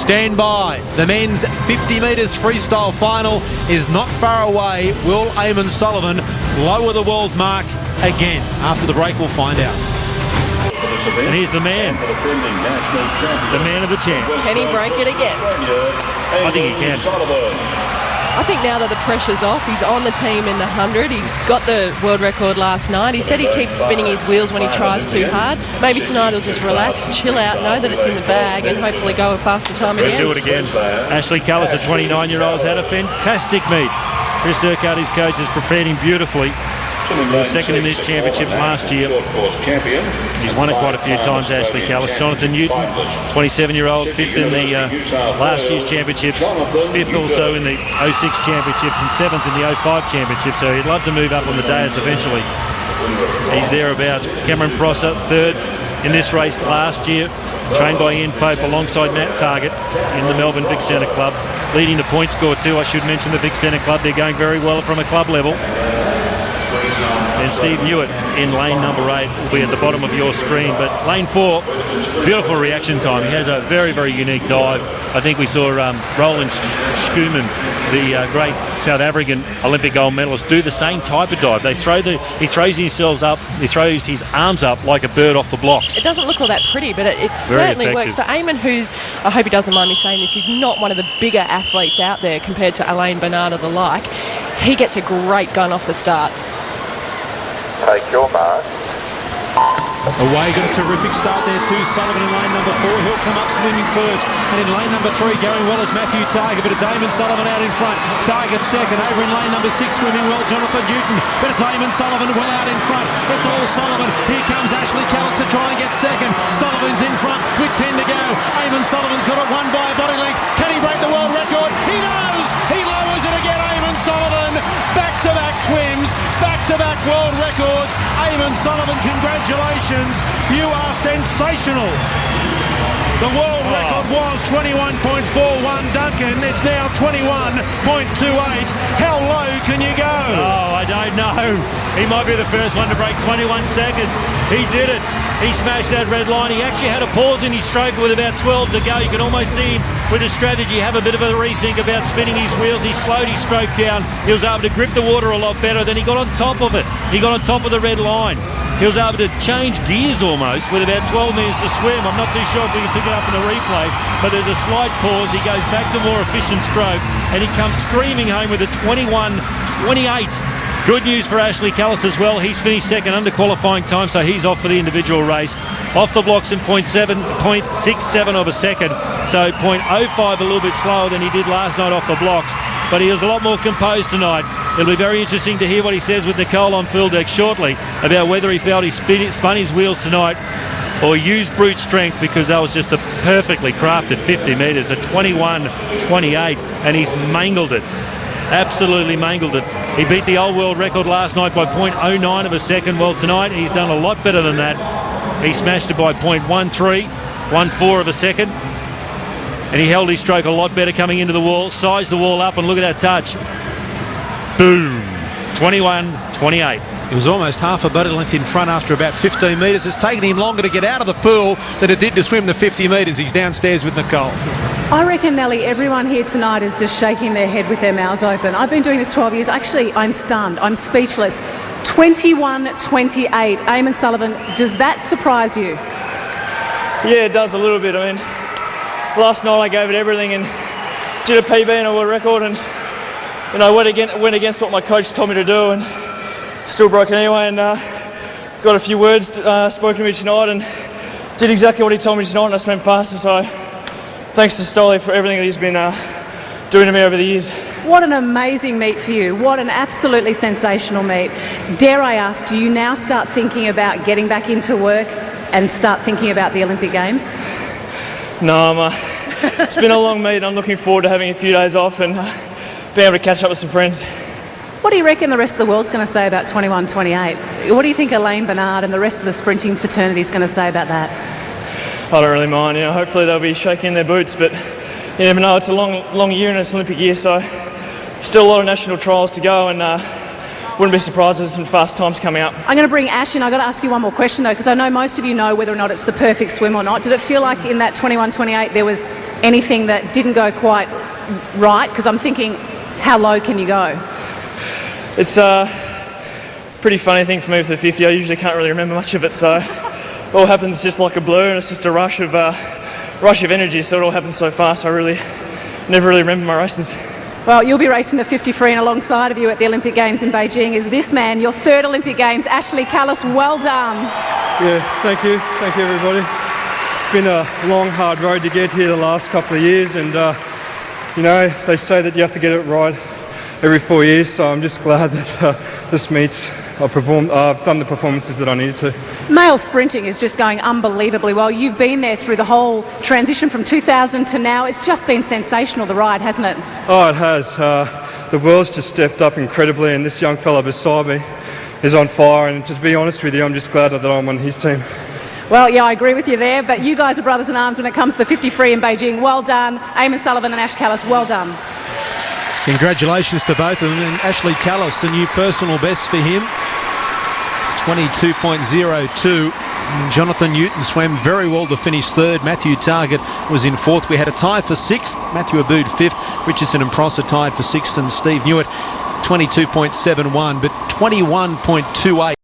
Stand by. The men's 50 metres freestyle final is not far away. Will Eamon Sullivan lower the world mark again? After the break, we'll find out. And here's the man of the chance. Can he break it again? I think he can. I think now that the pressure's off, he's on the team in the 100. He's got the world record last night. He said he keeps spinning his wheels when he tries too hard. Maybe tonight he'll just relax, chill out, know that it's in the bag, and hopefully go a faster time again. Do it again. Ashley Callis, the 29-year-old, has had a fantastic meet. Chris Urquhart, his coach, has prepared him beautifully. He was second in these championships last year. He's won it quite a few times, Ashley Callis. Jonathan Newton, 27-year-old, fifth in the last year's championships, fifth also in the 06 championships, and seventh in the 05 championships. So he'd love to move up on the dais eventually. He's thereabouts. Cameron Prosser, third in this race last year, trained by Ian Pope alongside Matt Target in the Melbourne Vic Centre Club. Leading the point score too, I should mention the Vic Centre Club. They're going very well from a club level. And Steve Newitt in lane number 8 will be at the bottom of your screen. But lane 4, beautiful reaction time. He has a very, very unique dive. I think we saw Roland Schoeman, the great South African Olympic gold medalist, do the same type of dive. He throws himself up, he throws his arms up like a bird off the blocks. It doesn't look all that pretty, but it certainly works for Eamon, who's, I hope he doesn't mind me saying this, he's not one of the bigger athletes out there compared to Alain Bernard or the like. He gets a great gun off the start. Take your mark. Away, got a terrific start there too. Sullivan in lane number 4. He'll come up swimming first. And in lane number 3, going well is Matthew Target, but it's Eamon Sullivan out in front. Target second. Over in lane number 6, swimming well, Jonathan Newton, but it's Eamon Sullivan well out in front. It's all Sullivan. Here comes Ashley Callis to try and get second. Sullivan's in front with 10 to go. Eamon Sullivan's got it won by a body length. Can he break the world record? He does! He lowers it again. Eamon Sullivan, back-to-back swims, back-to-back world records. Eamon Sullivan, congratulations. You are sensational. The world record was 21.41, Duncan. It's now 21.28. How low can you go? Oh, I don't know. He might be the first one to break 21 seconds. He did it. He smashed that red line. He actually had a pause in his stroke with about 12 to go. You can almost see him with a strategy have a bit of a rethink about spinning his wheels. He slowed his stroke down. He was able to grip the water a lot better. Then he got on top of it. He got on top of the red line. He was able to change gears almost with about 12 metres to swim. I'm not too sure if we can pick it up in the replay, but there's a slight pause. He goes back to more efficient stroke, and he comes screaming home with a 21.28. Good news for Ashley Callis as well. He's finished second under qualifying time, so he's off for the individual race. Off the blocks in 0.67 of a second, so 0.05 a little bit slower than he did last night off the blocks. But he was a lot more composed tonight. It'll be very interesting to hear what he says with Nicole on field deck shortly about whether he felt he spun his wheels tonight or used brute strength, because that was just a perfectly crafted 50 metres, a 21.28, and he's mangled it. Absolutely mangled it. He beat the old world record last night by 0.09 of a second. Well, tonight he's done a lot better than that. He smashed it by 0.14 of a second. And he held his stroke a lot better coming into the wall, sized the wall up, and look at that touch. Boom. 21.28. It was almost half a body length in front after about 15 metres. It's taken him longer to get out of the pool than it did to swim the 50 metres. He's downstairs with Nicole. I reckon, Nelly, everyone here tonight is just shaking their head with their mouths open. I've been doing this 12 years. Actually, I'm stunned. I'm speechless. 21.28. Eamon Sullivan, does that surprise you? Yeah, it does a little bit. I mean, last night I gave it everything and did a PB and a world record, and went against what my coach told me to do, and still broke it anyway, and got a few words spoken to me tonight, and did exactly what he told me tonight, and I swam faster. So thanks to Stolly for everything that he's been doing to me over the years. What an amazing meet for you. What an absolutely sensational meet. Dare I ask, do you now start thinking about getting back into work and start thinking about the Olympic Games? No, it's been a long meet. I'm looking forward to having a few days off and being able to catch up with some friends. What do you reckon the rest of the world's going to say about 21.28? What do you think Alain Bernard and the rest of the sprinting fraternity is going to say about that? I don't really mind. Hopefully they'll be shaking their boots, but you never know. It's a long year and it's an Olympic year, so still a lot of national trials to go, and wouldn't be surprised if there's some fast times coming up. I'm going to bring Ash in. I've got to ask you one more question though, because I know most of you know whether or not it's the perfect swim or not. Did it feel like in that 21-28 there was anything that didn't go quite right? Because I'm thinking, how low can you go? It's a pretty funny thing for me with the 50. I usually can't really remember much of it, so it all happens just like a blur, and it's just a rush of energy. So it all happens so fast. I really never really remember my races. Well, you'll be racing the 50 free, and alongside of you at the Olympic Games in Beijing is this man, your third Olympic Games, Ashley Callis. Well done. Yeah, thank you everybody. It's been a long, hard road to get here the last couple of years, and you know, they say that you have to get it right every 4 years, so I'm just glad that this meets. I've done the performances that I needed to. Male sprinting is just going unbelievably well. You've been there through the whole transition from 2000 to now. It's just been sensational, the ride, hasn't it? Oh, it has. The world's just stepped up incredibly, and this young fella beside me is on fire, and to be honest with you, I'm just glad that I'm on his team. Well, yeah, I agree with you there, but you guys are brothers in arms when it comes to the 50 free in Beijing. Well done. Eamon Sullivan and Ash Callis, well done. Congratulations to both of them. And Ashley Callis, a new personal best for him, 22.02. Jonathan Newton swam very well to finish third. Matthew Targett was in fourth. We had a tie for sixth. Matthew Aboud fifth. Richardson and Prosser tied for sixth, and Steve Newitt 22.71, but 21.28.